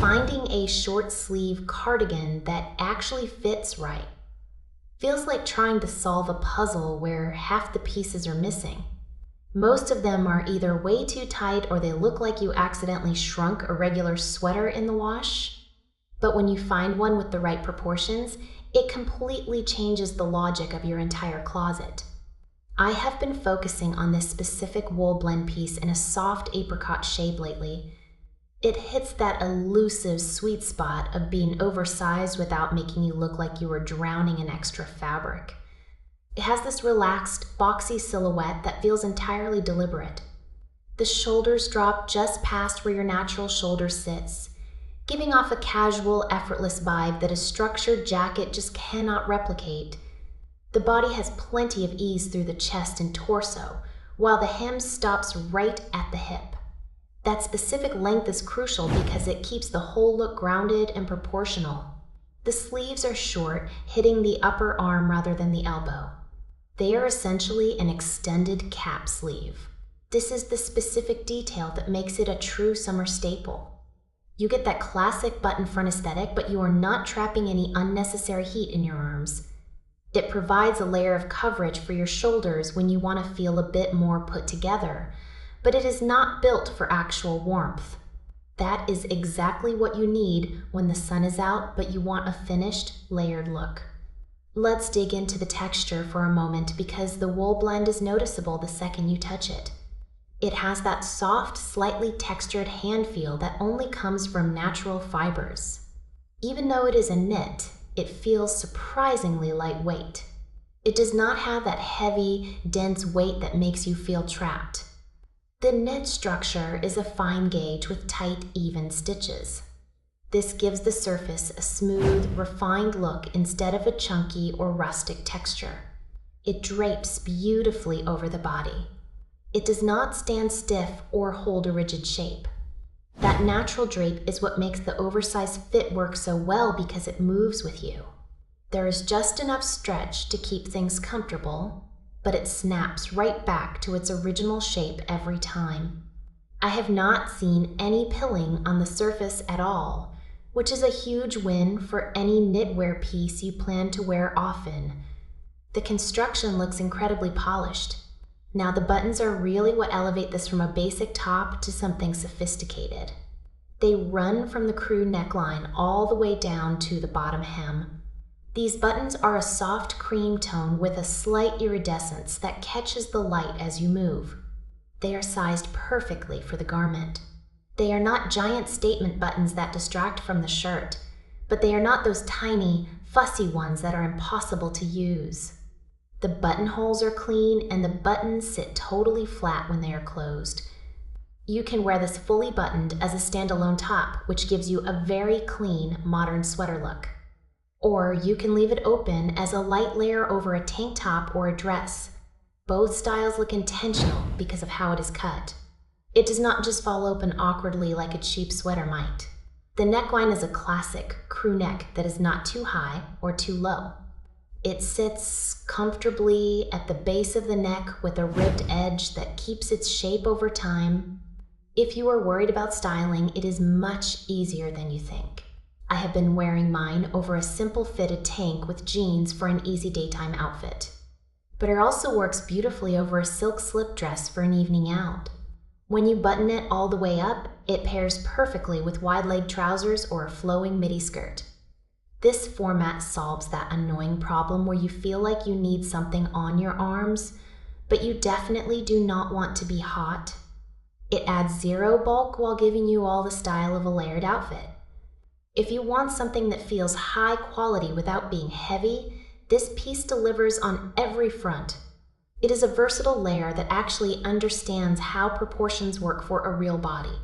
finding a short sleeve cardigan that actually fits right feels like trying to solve a puzzle where half the pieces are missing. Most of them are either way too tight or they look like you accidentally shrunk a regular sweater in the wash. But when you find one with the right proportions, it completely changes the logic of your entire closet. I have been focusing on this specific wool blend piece in a soft apricot shade lately. It hits that elusive sweet spot of being oversized without making you look like you were drowning in extra fabric. It has this relaxed, boxy silhouette that feels entirely deliberate. The shoulders drop just past where your natural shoulder sits, giving off a casual, effortless vibe that a structured jacket just cannot replicate. The body has plenty of ease through the chest and torso, while the hem stops right at the hip. That specific length is crucial because it keeps the whole look grounded and proportional. The sleeves are short, hitting the upper arm rather than the elbow. They are essentially an extended cap sleeve. This is the specific detail that makes it a true summer staple. You get that classic button front aesthetic, but you are not trapping any unnecessary heat in your arms. It provides a layer of coverage for your shoulders when you want to feel a bit more put together, but it is not built for actual warmth. That is exactly what you need when the sun is out, but you want a finished, layered look. Let's dig into the texture for a moment because the wool blend is noticeable the second you touch it. It has that soft, slightly textured hand feel that only comes from natural fibers. Even though it is a knit, it feels surprisingly lightweight. It does not have that heavy, dense weight that makes you feel trapped. The knit structure is a fine gauge with tight, even stitches. This gives the surface a smooth, refined look instead of a chunky or rustic texture. It drapes beautifully over the body. It does not stand stiff or hold a rigid shape. That natural drape is what makes the oversized fit work so well because it moves with you. There is just enough stretch to keep things comfortable, but it snaps right back to its original shape every time. I have not seen any pilling on the surface at all, which is a huge win for any knitwear piece you plan to wear often. The construction looks incredibly polished. Now the buttons are really what elevate this from a basic top to something sophisticated. They run from the crew neckline all the way down to the bottom hem. These buttons are a soft cream tone with a slight iridescence that catches the light as you move. They are sized perfectly for the garment. They are not giant statement buttons that distract from the shirt, but they are not those tiny, fussy ones that are impossible to use. The buttonholes are clean and the buttons sit totally flat when they are closed. You can wear this fully buttoned as a standalone top, which gives you a very clean, modern sweater look. Or you can leave it open as a light layer over a tank top or a dress. Both styles look intentional because of how it is cut. It does not just fall open awkwardly like a cheap sweater might. The neckline is a classic crew neck that is not too high or too low. It sits comfortably at the base of the neck with a ribbed edge that keeps its shape over time. If you are worried about styling, it is much easier than you think. I have been wearing mine over a simple fitted tank with jeans for an easy daytime outfit. But it also works beautifully over a silk slip dress for an evening out. When you button it all the way up, it pairs perfectly with wide-leg trousers or a flowing midi skirt. This format solves that annoying problem where you feel like you need something on your arms, but you definitely do not want to be hot. It adds zero bulk while giving you all the style of a layered outfit. If you want something that feels high quality without being heavy, this piece delivers on every front. It is a versatile layer that actually understands how proportions work for a real body.